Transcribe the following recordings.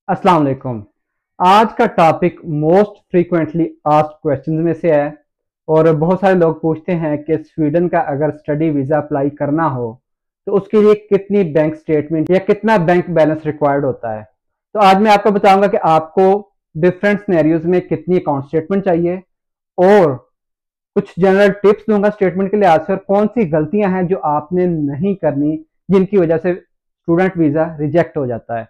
अस्सलाम वालेकुम। आज का topic most frequently asked questions में से है और बहुत सारे लोग पूछते हैं कि स्वीडन का अगर स्टडी वीज़ा अप्लाई करना हो तो उसके लिए कितनी बैंक स्टेटमेंट या कितना बैंक बैलेंस रिक्वायर्ड होता है। तो आज मैं आपको बताऊंगा कि आपको डिफरेंट सिनेरियोज में कितनी अकाउंट स्टेटमेंट चाहिए और कुछ जनरल टिप्स दूंगा स्टेटमेंट के लिहाज से और कौन सी गलतियां हैं जो आपने नहीं करनी जिनकी वजह से स्टूडेंट वीज़ा रिजेक्ट हो जाता है।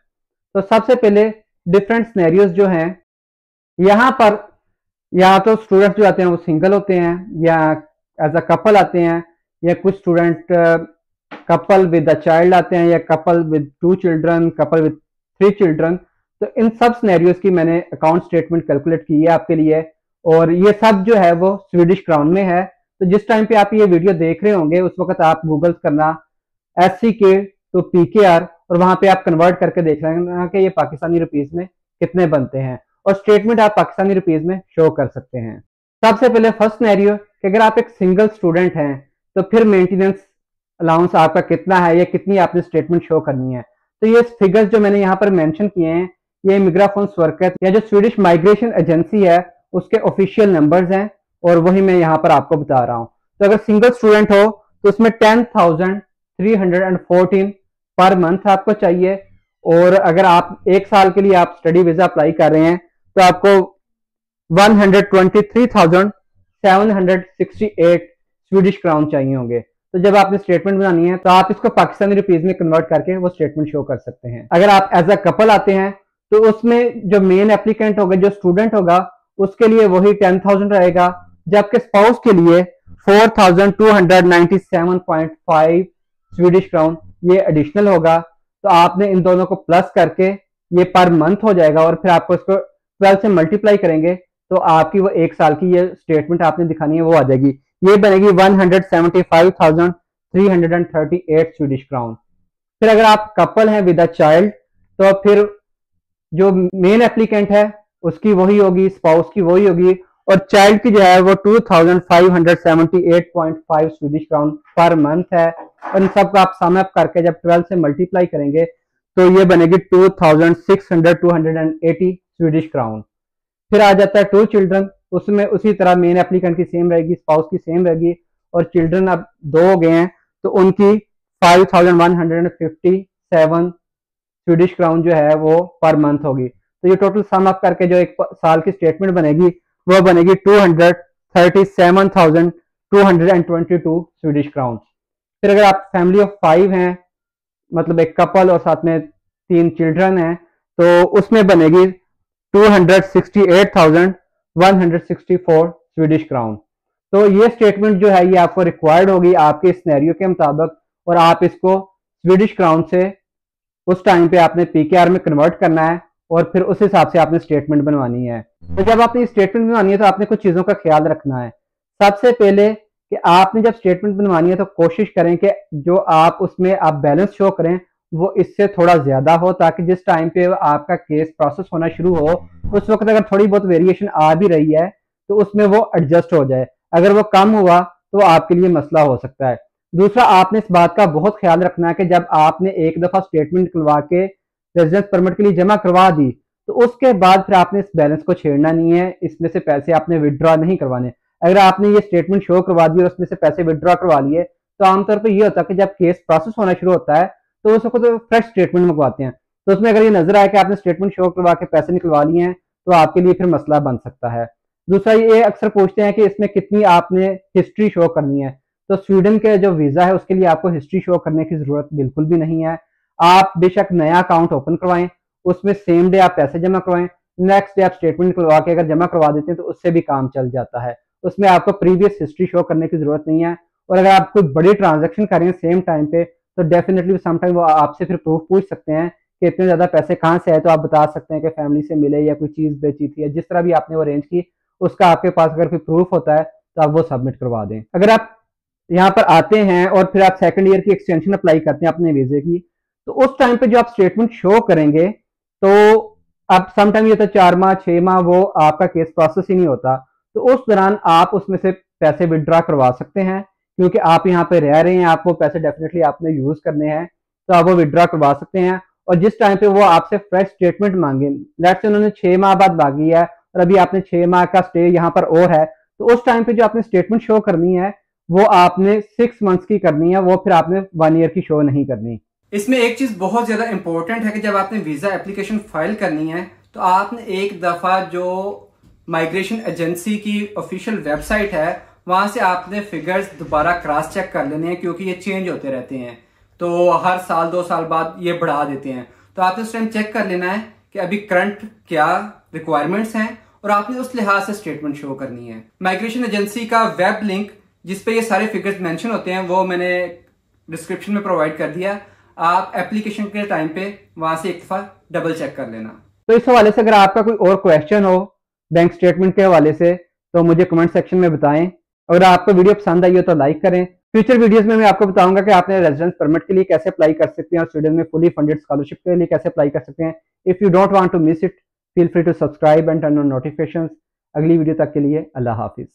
तो सबसे पहले डिफरेंट सिनेरियोज जो हैं यहाँ पर, या तो स्टूडेंट जो आते हैं वो सिंगल होते हैं या एज अ कपल आते हैं, या कुछ student couple with a child आते हैं, या couple with 2 children, couple with 3 children. तो इन सब सिनेरियोज की मैंने अकाउंट स्टेटमेंट कैलकुलेट की है आपके लिए और ये सब जो है वो स्वीडिश क्राउन में है। तो जिस टाइम पे आप ये वीडियो देख रहे होंगे उस वक्त आप गूगल करना SCK टू PKR और वहां पे आप कन्वर्ट करके देख लेना कि ये पाकिस्तानी रुपीस में कितने बनते हैं और स्टेटमेंट आप पाकिस्तानी रुपीस में शो कर सकते हैं। सबसे पहले फर्स्ट सिनेरियो कि अगर आप एक सिंगल स्टूडेंट हैं तो फिर मेंटेनेंस अलाउंस आपका कितना है या कितनी आपने स्टेटमेंट शो करनी है। तो ये फिगर्स जो मैंने यहाँ पर मेंशन किए हैं ये मिग्राफोन्स वर्कत या जो स्वीडिश माइग्रेशन एजेंसी है उसके ऑफिशियल नंबर्स हैं और वही मैं यहाँ पर आपको बता रहा हूँ। तो अगर सिंगल स्टूडेंट हो तो उसमें 10,314 पर मंथ आपको चाहिए और अगर आप एक साल के लिए आप स्टडी वीजा अप्लाई कर रहे हैं तो आपको 123,768 स्वीडिश क्राउन चाहिए होंगे। तो जब आपने स्टेटमेंट बनानी है तो आप इसको पाकिस्तानी रुपीज में कन्वर्ट करके वो स्टेटमेंट शो कर सकते हैं। अगर आप एज अ कपल आते हैं तो उसमें जो मेन एप्लीकेंट होगा, जो स्टूडेंट होगा, उसके लिए वही 10,000 रहेगा, जबकि स्पाउस के लिए 4,297.5 स्वीडिश क्राउन ये एडिशनल होगा। तो आपने इन दोनों को प्लस करके ये पर मंथ हो जाएगा और फिर आपको इसको 12 से मल्टीप्लाई करेंगे तो आपकी वो एक साल की ये स्टेटमेंट आपने दिखानी है वो आ जाएगी। ये बनेगी 175,338 स्वीडिश क्राउन। फिर अगर आप कपल हैं विद अ चाइल्ड तो फिर जो मेन एप्लीकेंट है उसकी वही होगी, स्पाउस की वही होगी और चाइल्ड की जो है वो 2,578.5 स्वीडिश क्राउन पर मंथ है। और इन सबको आप सम अप करके जब 12 से मल्टीप्लाई करेंगे तो ये बनेगी 2,600-280 स्वीडिश क्राउन। फिर आ जाता है 2 चिल्ड्रन, उसमें उसी तरह मेन एप्लीकेंट की सेम रहेगी, स्पाउस की सेम रहेगी और चिल्ड्रन अब 2 हो गए हैं तो उनकी 5,157 स्वीडिश क्राउन जो है वो पर मंथ होगी। तो ये टोटल सम अप करके जो एक साल की स्टेटमेंट बनेगी वो बनेगी 237,222 स्वीडिश क्राउन। फिर अगर आप फैमिली ऑफ 5 हैं, मतलब एक कपल और साथ में 3 चिल्ड्रन हैं, तो उसमें बनेगी 268,164 स्वीडिश क्राउन। तो ये स्टेटमेंट जो है ये आपको रिक्वायर्ड होगी आपके सिनेरियो के मुताबिक और आप इसको स्वीडिश क्राउन से उस टाइम पे आपने PKR में कन्वर्ट करना है और फिर उस हिसाब से आपने स्टेटमेंट बनवानी है। तो जब आपने स्टेटमेंट बनवानी है तो आपने कुछ चीजों का ख्याल रखना है। सबसे पहले कि आपने जब स्टेटमेंट बनवानी है तो कोशिश करें कि जो आप उसमें आप बैलेंस शो करें वो इससे थोड़ा ज्यादा हो ताकि जिस टाइम पे आपका केस प्रोसेस होना शुरू हो उस वक्त अगर थोड़ी बहुत वेरिएशन आ भी रही है तो उसमें वो एडजस्ट हो जाए। अगर वो कम हुआ तो आपके लिए मसला हो सकता है। दूसरा, आपने इस बात का बहुत ख्याल रखना है कि जब आपने एक दफा स्टेटमेंट निकलवा के रेजिडेंस परमिट के लिए जमा करवा दी तो उसके बाद फिर आपने इस बैलेंस को छेड़ना नहीं है, इसमें से पैसे आपने विड्रॉ नहीं करवाने। अगर आपने ये स्टेटमेंट शो करवा दी और उसमें से पैसे विड्रॉ करवा लिए तो आमतौर पर यह होता है कि जब केस प्रोसेस होना शुरू होता है तो उसको तो फ्रेश स्टेटमेंट मंगवाते हैं। तो उसमें अगर ये नजर आए कि आपने स्टेटमेंट शो करवा के पैसे निकलवा लिए हैं तो आपके लिए फिर मसला बन सकता है। दूसरा, ये अक्सर पूछते हैं कि इसमें कितनी आपने हिस्ट्री शो करनी है। तो स्वीडन के जो वीजा है उसके लिए आपको हिस्ट्री शो करने की जरूरत बिल्कुल भी नहीं है। आप बेशक नया अकाउंट ओपन करवाएं, उसमें सेम डे आप पैसे जमा करवाएं, नेक्स्ट डे आप स्टेटमेंट निकलवा के अगर जमा करवा देते हैं तो उससे भी काम चल जाता है। उसमें आपको प्रीवियस हिस्ट्री शो करने की जरूरत नहीं है। और अगर आप कोई बड़ी ट्रांजेक्शन कर रहे हैं सेम टाइम पे तो डेफिनेटली समटाइम वो आपसे फिर प्रूफ पूछ सकते हैं कि इतने ज्यादा पैसे कहाँ से आए। तो आप बता सकते हैं कि फैमिली से मिले या कोई चीज बेची थी या जिस तरह भी आपने वो अरेंज की उसका आपके पास अगर कोई प्रूफ होता है तो आप वो सबमिट करवा दें। अगर आप यहाँ पर आते हैं और फिर आप सेकंड ईयर की एक्सटेंशन अप्लाई करते हैं अपने वीजे की तो उस टाइम पे जो आप स्टेटमेंट शो करेंगे तो अब सम टाइम ये तो 4 माह 6 माह वो आपका केस प्रोसेस ही नहीं होता तो उस दौरान आप उसमें से पैसे विड्रॉ करवा सकते हैं क्योंकि आप यहाँ पे रह रहे हैं, आप वो पैसे डेफिनेटली आपने यूज करने हैं तो आप वो विड्रॉ करवा सकते हैं। और जिस टाइम पे वो आपसे फ्रेश स्टेटमेंट मांगे, लेट्स से उन्होंने 6 माह बाद मांगी है और अभी आपने 6 माह का स्टे यहाँ पर और है, तो उस टाइम पे जो आपने स्टेटमेंट शो करनी है वो आपने 6 मंथ्स की करनी है, वो फिर आपने 1 ईयर की शो नहीं करनी। इसमें एक चीज बहुत ज्यादा इंपॉर्टेंट है कि जब आपने वीजा एप्लीकेशन फाइल करनी है तो आपने एक दफा जो माइग्रेशन एजेंसी की ऑफिशियल वेबसाइट है वहां से आपने फिगर्स दोबारा क्रॉस चेक कर लेने हैं, क्योंकि ये चेंज होते रहते हैं, तो हर साल 2 साल बाद ये बढ़ा देते हैं। तो आपने उस टाइम चेक कर लेना है कि अभी करंट क्या रिक्वायरमेंट्स हैं और आपने उस लिहाज से स्टेटमेंट शो करनी है। माइग्रेशन एजेंसी का वेब लिंक जिसपे ये सारे फिगर्स मेंशन होते हैं वो मैंने डिस्क्रिप्शन में प्रोवाइड कर दिया। आप एप्लीकेशन के टाइम पे वहां से एक दफा डबल चेक कर लेना। तो इस हवाले से अगर आपका कोई और क्वेश्चन हो बैंक स्टेटमेंट के हवाले से तो मुझे कमेंट सेक्शन में बताएं। अगर आपको वीडियो पसंद आई हो तो लाइक करें। फ्यूचर वीडियोस में मैं आपको बताऊंगा कि आपने रेजिडेंस परमिट के लिए कैसे अप्लाई कर सकते हैं और स्वीडन में फुली फंडेड स्कॉलरशिप के लिए कैसे अप्लाई कर सकते हैं। If you don't want to miss it, feel free to subscribe and turn on notifications. अगली वीडियो तक के लिए अल्लाह हाफिज।